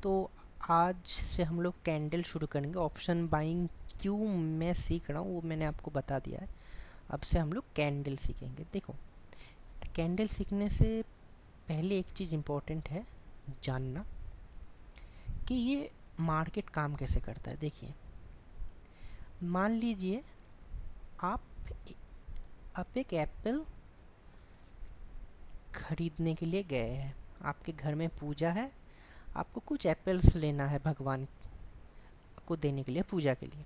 तो आज से हम लोग कैंडल शुरू करेंगे। ऑप्शन बाइंग क्यों मैं सीख रहा हूँ वो मैंने आपको बता दिया है। अब से हम लोग कैंडल सीखेंगे। देखो, कैंडल सीखने से पहले एक चीज़ इम्पोर्टेंट है जानना कि ये मार्केट काम कैसे करता है। देखिए, मान लीजिए आप आप एक एप्पल खरीदने के लिए गए हैं। आपके घर में पूजा है, आपको कुछ एप्पल्स लेना है भगवान को देने के लिए, पूजा के लिए।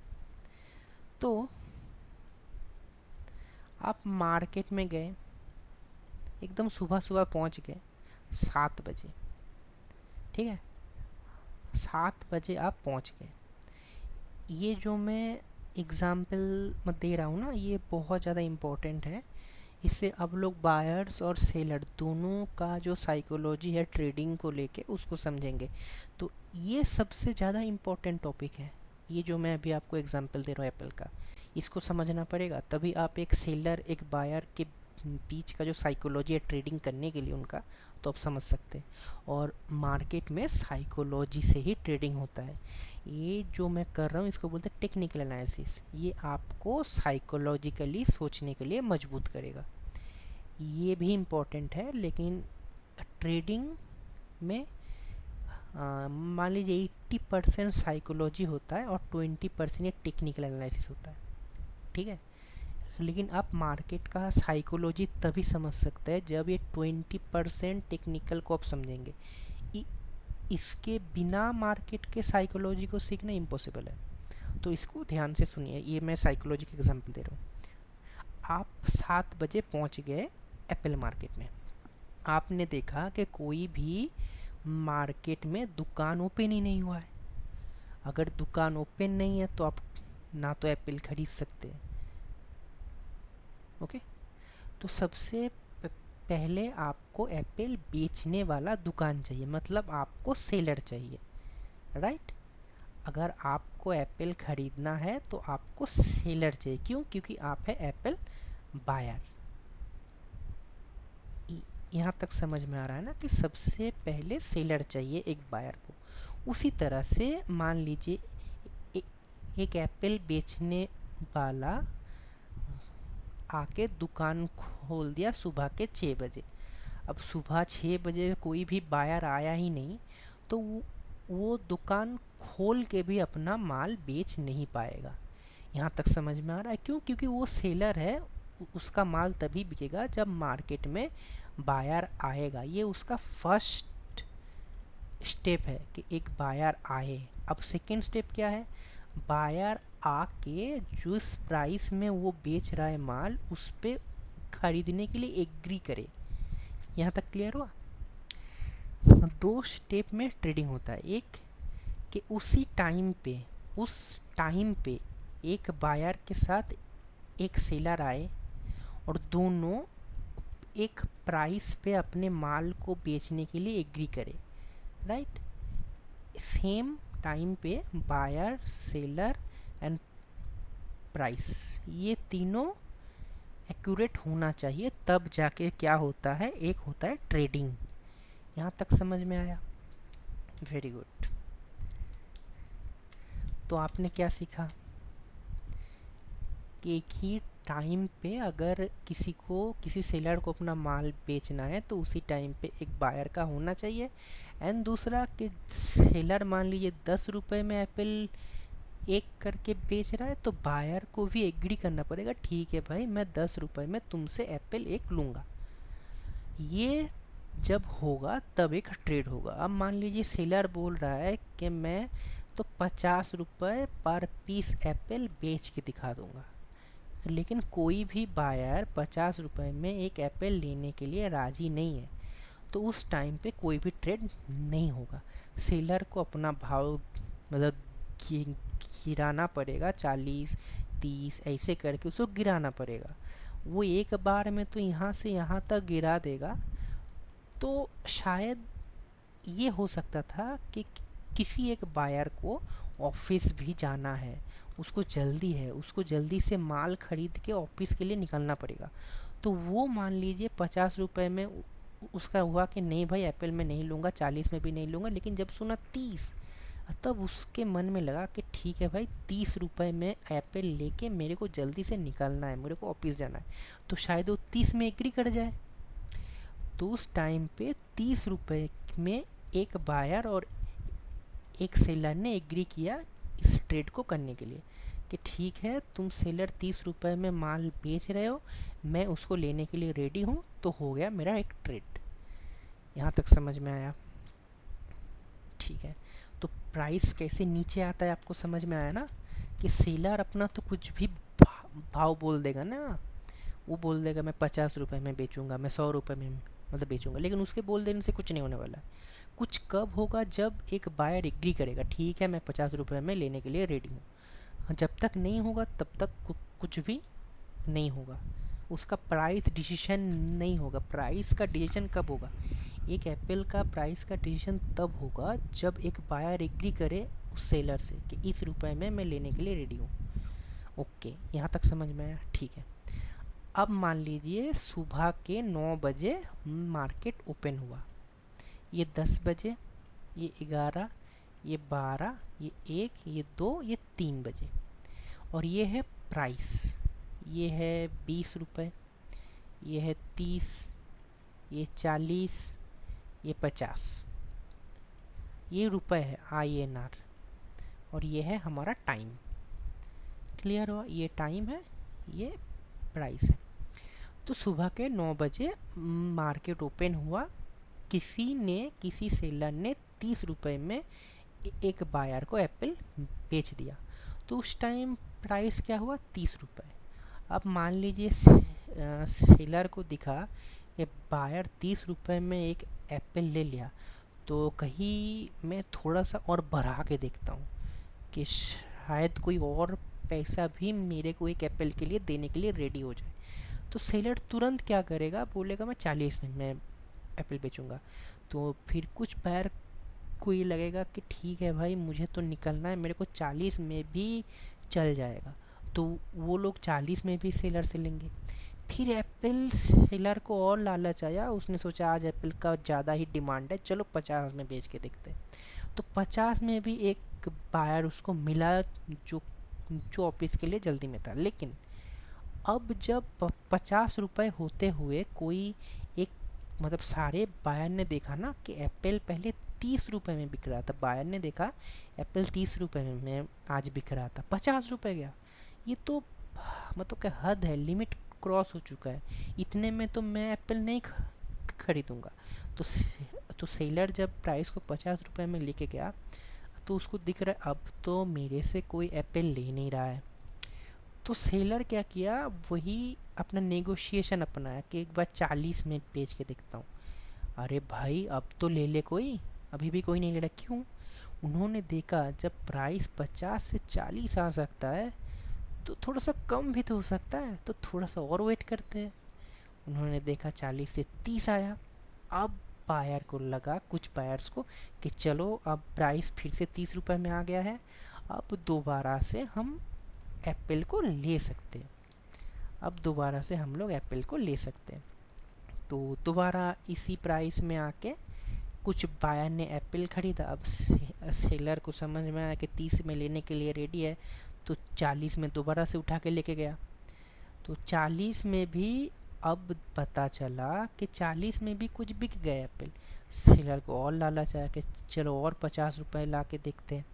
तो आप मार्केट में गए, एकदम सुबह सुबह पहुंच गए 7 बजे। ठीक है, 7 बजे आप पहुंच गए। ये जो मैं एग्ज़ाम्पल दे रहा हूँ ना, ये बहुत ज़्यादा इम्पोर्टेंट है। इससे अब लोग बायर्स और सेलर दोनों का जो साइकोलॉजी है ट्रेडिंग को लेके उसको समझेंगे। तो ये सबसे ज़्यादा इम्पोर्टेंट टॉपिक है। ये जो मैं अभी आपको एग्जांपल दे रहा हूँ एप्पल का, इसको समझना पड़ेगा, तभी आप एक सेलर एक बायर के बीच का जो साइकोलॉजी है ट्रेडिंग करने के लिए उनका, तो आप समझ सकते हैं। और मार्केट में साइकोलॉजी से ही ट्रेडिंग होता है। ये जो मैं कर रहा हूँ इसको बोलते हैं टेक्निकल एनालिसिस। ये आपको साइकोलॉजिकली सोचने के लिए मजबूत करेगा। ये भी इम्पोर्टेंट है, लेकिन ट्रेडिंग में मान लीजिए 80% साइकोलॉजी होता है और 20% ये टेक्निकल एनालिसिस होता है। ठीक है, लेकिन आप मार्केट का साइकोलॉजी तभी समझ सकते हैं जब ये 20% टेक्निकल को आप समझेंगे। इसके बिना मार्केट के साइकोलॉजी को सीखना इम्पॉसिबल है। तो इसको ध्यान से सुनिए, ये मैं साइकोलॉजी का एग्जांपल दे रहा हूँ। आप 7 बजे पहुँच गए एप्पल मार्केट में। आपने देखा कि कोई भी मार्केट में दुकान ओपन ही नहीं हुआ है। अगर दुकान ओपन नहीं है तो आप ना तो एप्पल खरीद सकते हैं। ओके, तो सबसे पहले आपको एप्पल बेचने वाला दुकान चाहिए, मतलब आपको सेलर चाहिए, राइट। अगर आपको एप्पल खरीदना है तो आपको सेलर चाहिए। क्यों? क्योंकि आप है एप्पल बायर। यहाँ तक समझ में आ रहा है ना कि सबसे पहले सेलर चाहिए एक बायर को। उसी तरह से मान लीजिए एक एप्पल बेचने वाला आके दुकान खोल दिया सुबह के 6 बजे। अब सुबह 6 बजे कोई भी बायर आया ही नहीं, तो वो दुकान खोल के भी अपना माल बेच नहीं पाएगा। यहाँ तक समझ में आ रहा है? क्यों? क्योंकि वो सेलर है, उसका माल तभी बिकेगा जब मार्केट में बायर आएगा। ये उसका फर्स्ट स्टेप है कि एक बायर आए। अब सेकेंड स्टेप क्या है? बायर आके जिस प्राइस में वो बेच रहा है माल, उस पे खरीदने के लिए एग्री करे। यहाँ तक क्लियर हुआ? 2 स्टेप में ट्रेडिंग होता है। एक कि उस टाइम पे एक बायर के साथ एक सेलर आए और दोनों एक प्राइस पे अपने माल को बेचने के लिए एग्री करे, राइट। सेम टाइम पे बायर, सेलर एंड प्राइस, ये तीनों एक्यूरेट होना चाहिए, तब जाके क्या होता है, एक होता है ट्रेडिंग। यहाँ तक समझ में आया? Very good. तो आपने क्या सीखा कि एक ही टाइम पे अगर किसी सेलर को अपना माल बेचना है तो उसी टाइम पे एक बायर का होना चाहिए। एंड दूसरा कि सेलर मान लीजिए 10 रुपये में एप्पल एक करके बेच रहा है, तो बायर को भी एग्री करना पड़ेगा, ठीक है भाई मैं 10 रुपये में तुमसे एप्पल एक लूँगा। ये जब होगा तब एक ट्रेड होगा। अब मान लीजिए सेलर बोल रहा है कि मैं तो 50 रुपये पर पीस एप्पल बेच के दिखा दूंगा, लेकिन कोई भी बायर 50 रुपये में एक एप्पल लेने के लिए राजी नहीं है, तो उस टाइम पे कोई भी ट्रेड नहीं होगा। सेलर को अपना भाव मतलब गिराना पड़ेगा, 40-30 ऐसे करके उसको गिराना पड़ेगा। वो एक बार में तो यहाँ से यहाँ तक गिरा देगा। तो शायद ये हो सकता था कि किसी एक बायर को ऑफिस भी जाना है, उसको जल्दी है, उसको जल्दी से माल खरीद के ऑफिस के लिए निकलना पड़ेगा, तो वो मान लीजिए 50 रुपये में उसका हुआ कि नहीं भाई एप्पल में नहीं लूँगा, 40 में भी नहीं लूँगा, लेकिन जब सुना 30, तब उसके मन में लगा कि ठीक है भाई 30 रुपये में एप्पल लेके मेरे को जल्दी से निकलना है, मेरे को ऑफिस जाना है, तो शायद वो 30 में एग्री कर जाए। तो उस टाइम पे 30 रुपये में एक बायर और एक सेलर ने एग्री किया इस ट्रेड को करने के लिए कि ठीक है तुम सेलर 30 रुपये में माल बेच रहे हो, मैं उसको लेने के लिए रेडी हूँ, तो हो गया मेरा एक ट्रेड। यहाँ तक समझ में आया? ठीक है, तो प्राइस कैसे नीचे आता है आपको समझ में आया ना, कि सेलर अपना तो कुछ भी भाव बोल देगा ना, वो बोल देगा मैं 50 रुपये में बेचूंगा, मैं 100 रुपये में मतलब बेचूंगा, लेकिन उसके बोल देने से कुछ नहीं होने वाला। कुछ कब होगा, जब एक बायर एग्री करेगा ठीक है मैं 50 रुपये में लेने के लिए रेडी हूँ। जब तक नहीं होगा तब तक कुछ भी नहीं होगा, उसका प्राइस डिसीजन नहीं होगा। प्राइस का डिसीजन कब होगा, एक एप्पल का प्राइस का डिसीजन तब होगा जब एक बायर एग्री करे उस सेलर से कि इस रुपए में मैं लेने के लिए रेडी हूँ। ओके, यहाँ तक समझ में आया? ठीक है, अब मान लीजिए सुबह के 9 बजे मार्केट ओपन हुआ, ये 10 बजे, ये 11, ये 12, ये 1, ये 2, ये 3 बजे, और ये है प्राइस, ये है 20 रुपये, ये है 30, ये 40, ये 50, ये रुपए है INR, और ये है हमारा टाइम। क्लियर हुआ? ये टाइम है, ये प्राइस है। तो सुबह के 9 बजे मार्केट ओपन हुआ, किसी सेलर ने 30 रुपये में एक बायर को एप्पल बेच दिया, तो उस टाइम प्राइस क्या हुआ, 30 रुपये। अब मान लीजिए सेलर को दिखा कि बायर 30 रुपये में एक एप्पल ले लिया, तो कहीं मैं थोड़ा सा और बढ़ा के देखता हूँ कि शायद कोई और पैसा भी मेरे को एक एप्पल के लिए देने के लिए रेडी हो जाए। तो सेलर तुरंत क्या करेगा, बोलेगा मैं 40 में मैं एप्पल बेचूंगा। तो फिर कुछ बायर को ये लगेगा कि ठीक है भाई मुझे तो निकलना है, मेरे को 40 में भी चल जाएगा, तो वो लोग 40 में भी सेलर से लेंगे। फिर एप्पल सेलर को और लालच आया, उसने सोचा आज एप्पल का ज़्यादा ही डिमांड है, चलो 50 में बेच के देखते हैं। तो 50 में भी एक बायर उसको मिला जो जो ऑफिस के लिए जल्दी में था। लेकिन अब जब 50 रुपये होते हुए कोई एक मतलब सारे बायर ने देखा ना कि एप्पल पहले 30 रुपये में बिक रहा था, बायर ने देखा एप्पल 30 रुपये में आज बिक रहा था, 50 रुपये गया, ये तो मतलब क्या हद है, लिमिट क्रॉस हो चुका है, इतने में तो मैं एप्पल नहीं खरीदूंगा। तो सेलर जब प्राइस को 50 रुपये में लेके गया, तो उसको दिख रहा है अब तो मेरे से कोई एप्पल ले नहीं रहा है। तो सेलर क्या किया, वही अपना नेगोशिएशन अपनाया कि एक बार 40 में बेच के देखता हूँ। अरे भाई अब तो ले ले कोई, अभी भी कोई नहीं ले रहा। क्यों? उन्होंने देखा जब प्राइस 50 से 40 आ सकता है तो थोड़ा सा कम भी तो हो सकता है, तो थोड़ा सा और वेट करते हैं। उन्होंने देखा 40 से 30 आया, अब बायर को लगा, कुछ बायर्स को, कि चलो अब प्राइस फिर से 30 रुपये में आ गया है, अब दोबारा से हम एप्पल को ले सकते हैं, अब दोबारा से हम लोग एप्पल को ले सकते हैं। तो दोबारा इसी प्राइस में आके कुछ बायर ने एप्पल खरीदा। अब सेलर को समझ में आया कि 30 में लेने के लिए रेडी है, तो 40 में दोबारा से उठा के लेके गया। तो 40 में भी अब पता चला कि 40 में भी कुछ बिक गए एप्पल। सेलर को और लालच आया कि चलो और 50 रुपये ला के देखते हैं।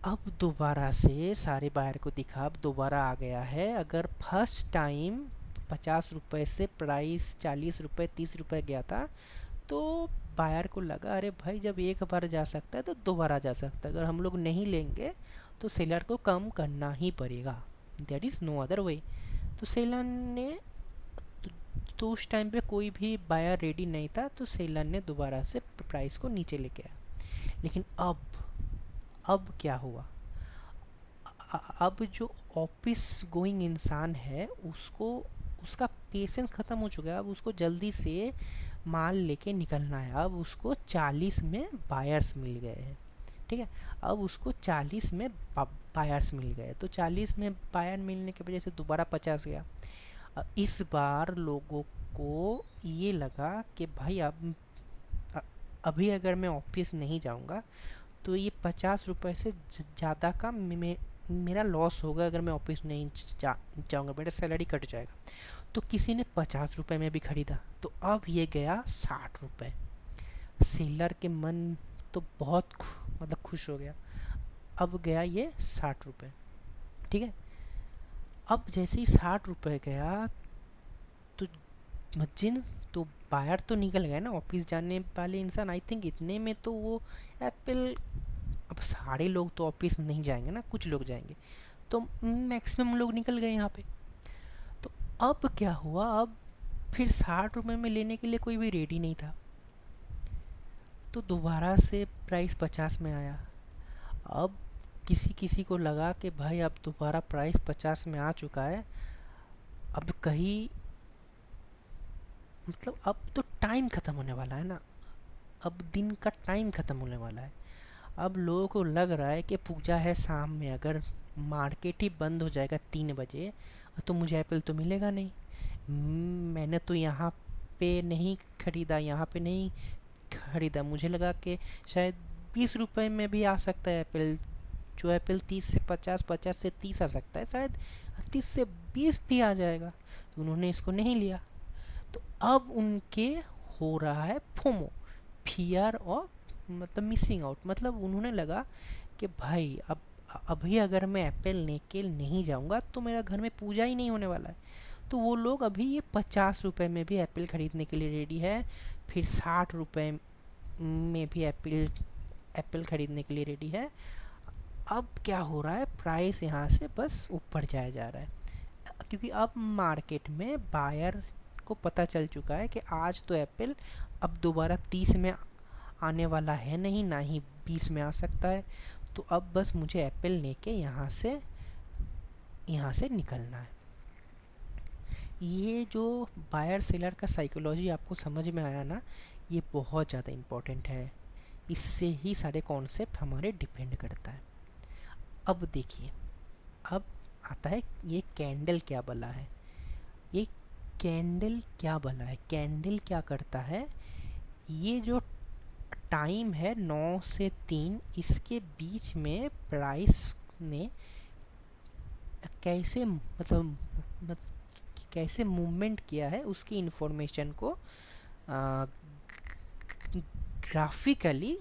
अब दोबारा से सारे बायर को दिखा, अब दोबारा आ गया है। अगर फर्स्ट टाइम 50 रुपये से प्राइस 40 रुपये 30 रुपये गया था, तो बायर को लगा अरे भाई जब एक बार जा सकता है तो दोबारा जा सकता है, अगर हम लोग नहीं लेंगे तो सेलर को कम करना ही पड़ेगा, there is no other way. तो सेलर ने तो उस टाइम पे कोई भी बायर रेडी नहीं था, तो सेलर ने दोबारा से प्राइस को नीचे लेके आया। लेकिन अब क्या हुआ, अब जो ऑफिस गोइंग इंसान है उसको उसका पेशेंस ख़त्म हो चुका है, अब उसको जल्दी से माल लेके निकलना है। अब उसको 40 में बायर्स मिल गए हैं, ठीक है, अब उसको 40 में बायर्स मिल गए, तो 40 में बायर मिलने की वजह से दोबारा 50 गया। इस बार लोगों को ये लगा कि भाई अब अभी अगर मैं ऑफिस नहीं जाऊंगा तो ये 50 रुपये से ज़्यादा का मेरा लॉस होगा। अगर मैं ऑफिस नहीं जाऊंगा मेरा सैलरी कट जाएगा। तो किसी ने 50 रुपये में भी खरीदा, तो अब ये गया 60 रुपये। सेलर के मन तो बहुत मतलब खुश हो गया। अब गया ये 60 रुपये, ठीक है। अब जैसे ही 60 रुपये गया तो जिन तो बाहर तो निकल गए ना ऑफिस जाने वाले इंसान। आई थिंक इतने में तो वो एप्पल, अब सारे लोग तो ऑफिस नहीं जाएंगे ना, कुछ लोग जाएंगे, तो मैक्सिमम लोग निकल गए यहाँ पे। तो अब क्या हुआ, अब फिर 60 रुपये में लेने के लिए कोई भी रेडी नहीं था, तो दोबारा से प्राइस 50 में आया। अब किसी किसी को लगा कि भाई अब दोबारा प्राइस 50 में आ चुका है, अब कहीं मतलब अब तो टाइम ख़त्म होने वाला है ना, अब दिन का टाइम ख़त्म होने वाला है। अब लोगों को लग रहा है कि पूजा है शाम में, अगर मार्केट ही बंद हो जाएगा 3 बजे तो मुझे एप्पल तो मिलेगा नहीं। मैंने तो यहाँ पे नहीं खरीदा, यहाँ पे नहीं खरीदा, मुझे लगा कि शायद 20 रुपये में भी आ सकता है एप्पल। जो एप्पल 30 से 50, 50 से 30 आ सकता है, शायद 30 से 20 भी आ जाएगा। तो उन्होंने इसको नहीं लिया। तो अब उनके हो रहा है फोमो, फियर और मतलब मिसिंग आउट। मतलब उन्होंने लगा कि भाई अब अभी अगर मैं एप्पल लेके नहीं जाऊंगा तो मेरा घर में पूजा ही नहीं होने वाला है। तो वो लोग अभी ये 50 रुपये में भी एप्पल ख़रीदने के लिए रेडी है, फिर 60 रुपये में भी एप्पल ख़रीदने के लिए रेडी है। अब क्या हो रहा है, प्राइस यहाँ से बस ऊपर जाया जा रहा है, क्योंकि अब मार्केट में बायर को पता चल चुका है कि आज तो एप्पल अब दोबारा 30 में आने वाला है नहीं, ना ही 20 में आ सकता है। तो अब बस मुझे एप्पल लेके यहाँ से निकलना है। ये जो बायर सेलर का साइकोलॉजी आपको समझ में आया ना, ये बहुत ज़्यादा इम्पोर्टेंट है। इससे ही सारे कॉन्सेप्ट हमारे डिपेंड करता है। अब देखिए, अब आता है ये कैंडल क्या भला है। ये कैंडल क्या भला है, कैंडल क्या करता है, ये जो टाइम है 9 से 3, इसके बीच में प्राइस ने कैसे मतलब कैसे मूवमेंट किया है उसकी इन्फॉर्मेशन को ग्राफिकली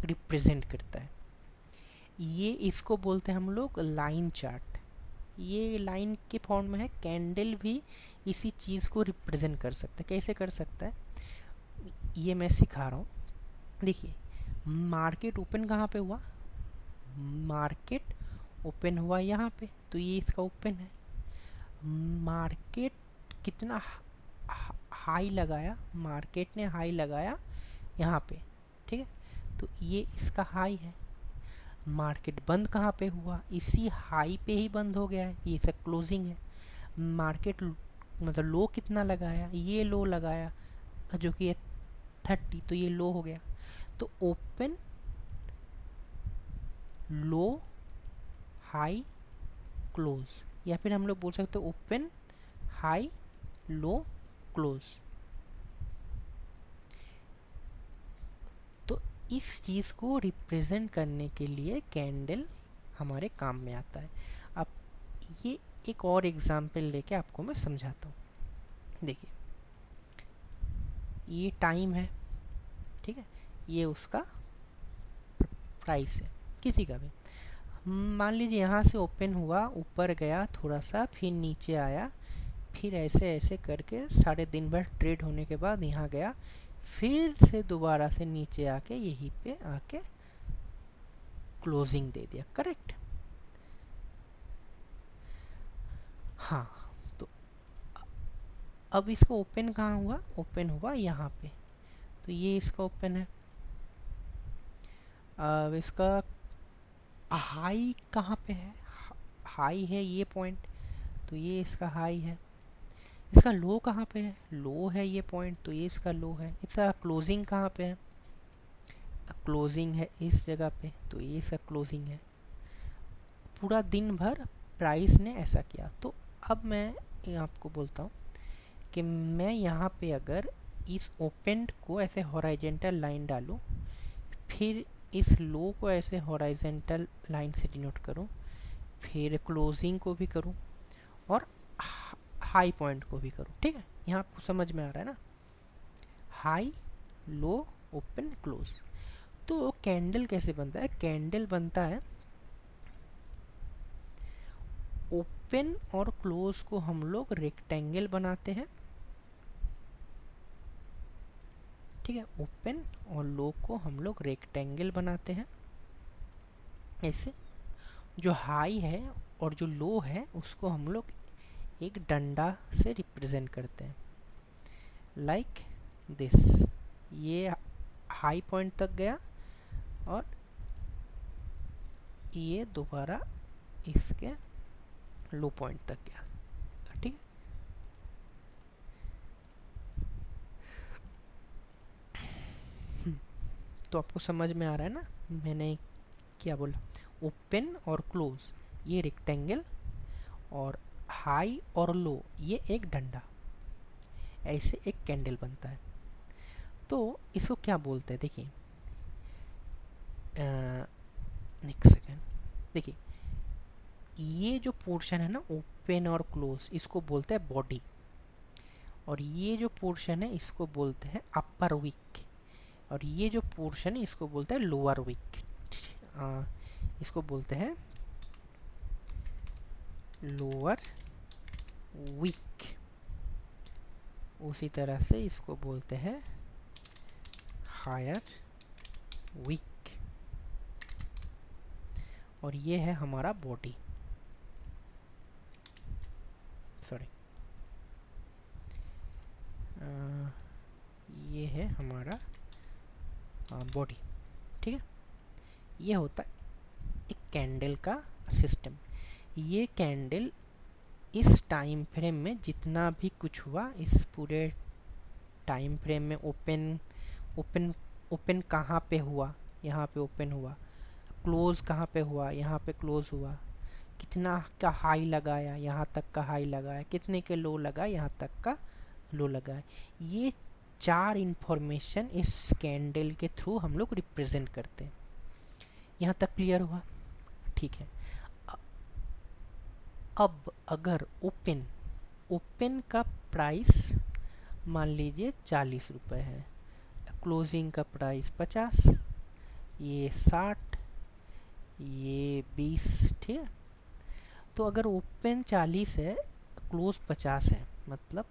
रिप्रेजेंट करता है। ये इसको बोलते हैं हम लोग लाइन चार्ट। ये लाइन के फॉर्म में है। कैंडल भी इसी चीज़ को रिप्रेजेंट कर सकता है। कैसे कर सकता है ये मैं सिखा रहा हूँ। देखिए, मार्केट ओपन कहाँ पे हुआ, मार्केट ओपन हुआ यहाँ पे, तो ये इसका ओपन है। मार्केट कितना हाई लगाया, मार्केट ने हाई लगाया यहाँ पे, ठीक है, तो ये इसका हाई है। मार्केट बंद कहाँ पे हुआ, इसी हाई पे ही बंद हो गया है, ये इसका क्लोजिंग है। मार्केट मतलब लो कितना लगाया, ये लो लगाया जो कि ये 30, तो ये लो हो गया। तो ओपन, लो, हाई, क्लोज, या फिर हम लोग बोल सकते हैं ओपन, हाई, लो, क्लोज। तो इस चीज़ को रिप्रेजेंट करने के लिए कैंडल हमारे काम में आता है। अब ये एक और एग्जांपल लेके आपको मैं समझाता हूँ। देखिए, ये टाइम है, ठीक है, ये उसका प्राइस है किसी का भी। मान लीजिए यहाँ से ओपन हुआ, ऊपर गया थोड़ा सा, फिर नीचे आया, फिर ऐसे ऐसे करके सारे दिन भर ट्रेड होने के बाद यहाँ गया, फिर से दोबारा से नीचे आके यहीं पे आके क्लोजिंग दे दिया, करेक्ट। हाँ, तो अब इसको ओपन कहाँ हुआ, ओपन हुआ यहाँ पे, तो ये इसका ओपन है। अब इसका हाई कहाँ पे है, हाई है ये पॉइंट, तो ये इसका हाई है। इसका लो कहाँ पे है, लो है ये पॉइंट, तो ये इसका लो है। इसका क्लोजिंग कहाँ पे है, क्लोजिंग है इस जगह पे, तो ये इसका क्लोजिंग है। पूरा दिन भर प्राइस ने ऐसा किया। तो अब मैं आपको बोलता हूँ कि मैं यहाँ पे अगर इस ओपन को ऐसे हॉराइजेंटल लाइन डालूँ, फिर इस लो को ऐसे हॉराइजेंटल लाइन से डिनोट करूँ, फिर क्लोजिंग को भी करूँ और हाई पॉइंट को भी करूँ। ठीक है, यहाँ आपको समझ में आ रहा है ना, हाई लो ओपन क्लोज। तो कैंडल कैसे बनता है? कैंडल बनता है ओपन और क्लोज को हम लोग रेक्टेंगल बनाते हैं। ठीक है, ओपन और लो को हम लोग रेक्टेंगल बनाते हैं ऐसे। जो हाई है और जो लो है उसको हम लोग एक डंडा से रिप्रेजेंट करते हैं, लाइक दिस। ये हाई पॉइंट तक गया और ये दोबारा इसके लो पॉइंट तक गया। ठीक है, तो आपको समझ में आ रहा है ना मैंने क्या बोला? ओपन और क्लोज ये रेक्टेंगल, और हाई और लो ये एक डंडा, ऐसे एक कैंडल बनता है। तो इसको क्या बोलते हैं? देखिए, नेक्स्ट सेकेंड, देखिए ये जो पोर्शन है ना ओपन और क्लोज, इसको बोलते हैं बॉडी, और ये जो पोर्शन है इसको बोलते हैं अपर विक, और ये जो पोर्शन है इसको बोलते हैं लोअर विक। इसको बोलते हैं लोअर विक। उसी तरह से इसको बोलते हैं हायर विक, और ये है हमारा बॉडी, सॉरी ये है हमारा बॉडी। ठीक है, ये होता है एक कैंडल का सिस्टम। ये कैंडल इस टाइम फ्रेम में जितना भी कुछ हुआ, इस पूरे टाइम फ्रेम में ओपन ओपन ओपन कहाँ पे हुआ, यहाँ पे ओपन हुआ, क्लोज कहाँ पे हुआ, यहाँ पे क्लोज हुआ, कितना का हाई लगाया, यहाँ तक का हाई लगाया, कितने के लो लगाया, यहाँ तक का लो लगाया, ये 4 इंफॉर्मेशन इस कैंडल के थ्रू हम लोग रिप्रेजेंट करते हैं। यहाँ तक क्लियर हुआ? ठीक है। अब अगर ओपन का प्राइस मान लीजिए 40 रुपये है, क्लोजिंग का प्राइस 50, ये 60, ये 20। ठीक है, तो अगर ओपन 40 है क्लोज 50 है, मतलब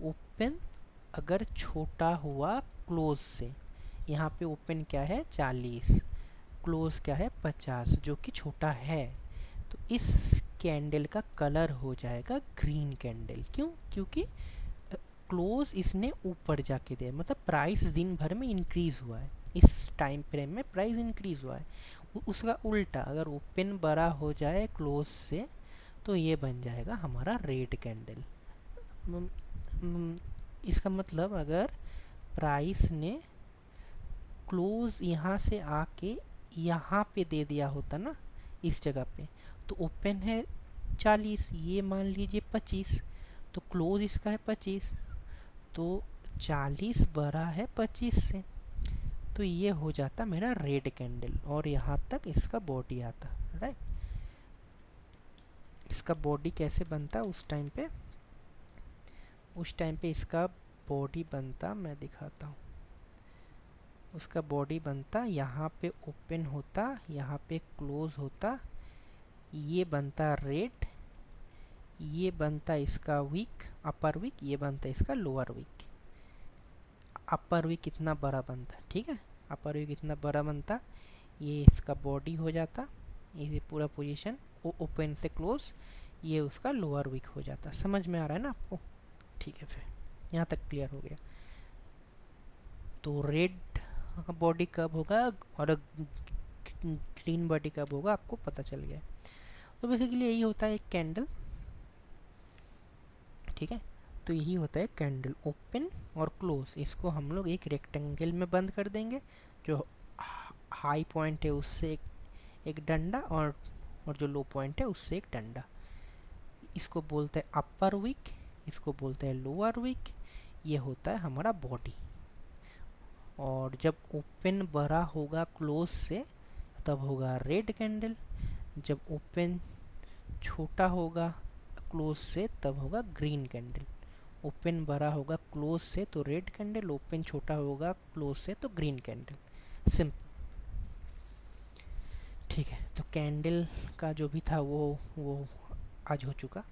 ओपन अगर छोटा हुआ क्लोज से, यहाँ पे ओपन क्या है 40, क्लोज क्या है 50, जो कि छोटा है, तो इस कैंडल का कलर हो जाएगा ग्रीन कैंडल। क्यों? क्योंकि क्लोज इसने ऊपर जाके दिया, मतलब प्राइस दिन भर में इंक्रीज हुआ है, इस टाइम फ्रेम में प्राइस इंक्रीज हुआ है। उसका उल्टा अगर ओपन बड़ा हो जाए क्लोज से, तो ये बन जाएगा हमारा रेड कैंडल। इसका मतलब अगर प्राइस ने क्लोज यहाँ से आके यहाँ पे दे दिया होता ना, इस जगह पे, तो ओपन है 40, ये मान लीजिए 25, तो क्लोज इसका है 25, तो 40 बड़ा है 25 से, तो ये हो जाता मेरा रेड कैंडल, और यहाँ तक इसका बॉडी आता। राइट, इसका बॉडी कैसे बनता उस टाइम पे? उस टाइम पे इसका बॉडी बनता, मैं दिखाता हूँ। उसका बॉडी बनता, यहाँ पे ओपन होता, यहाँ पे क्लोज होता, ये बनता रेड, ये बनता इसका वीक अपर वीक, ये बनता इसका लोअर वीक। अपर वीक कितना बड़ा बनता, ठीक है, अपर वीक कितना बड़ा बनता, ये इसका बॉडी हो जाता, ये पूरा पोजीशन ओपन से क्लोज, ये उसका लोअर वीक हो जाता। समझ में आ रहा है ना आपको? ठीक है, फिर यहाँ तक क्लियर हो गया। तो रेड बॉडी कब होगा और ग्रीन बॉडी कब होगा आपको पता चल गया। तो बेसिकली यही होता है एक कैंडल। ठीक है, तो यही होता है कैंडल, ओपन और क्लोज। इसको हम लोग एक रेक्टेंगल में बंद कर देंगे, जो हाई पॉइंट है उससे एक डंडा, और जो लो पॉइंट है उससे एक डंडा। इसको बोलते हैं अपर विक, इसको बोलते हैं लोअर विक। ये होता है हमारा बॉडी। और जब ओपन बड़ा होगा क्लोज से तब होगा रेड कैंडल, जब ओपन छोटा होगा क्लोज से तब होगा ग्रीन कैंडल। ओपन बड़ा होगा क्लोज से तो रेड कैंडल, ओपन छोटा होगा क्लोज से तो ग्रीन कैंडल। सिंपल। ठीक है, तो कैंडल का जो भी था वो आज हो चुका।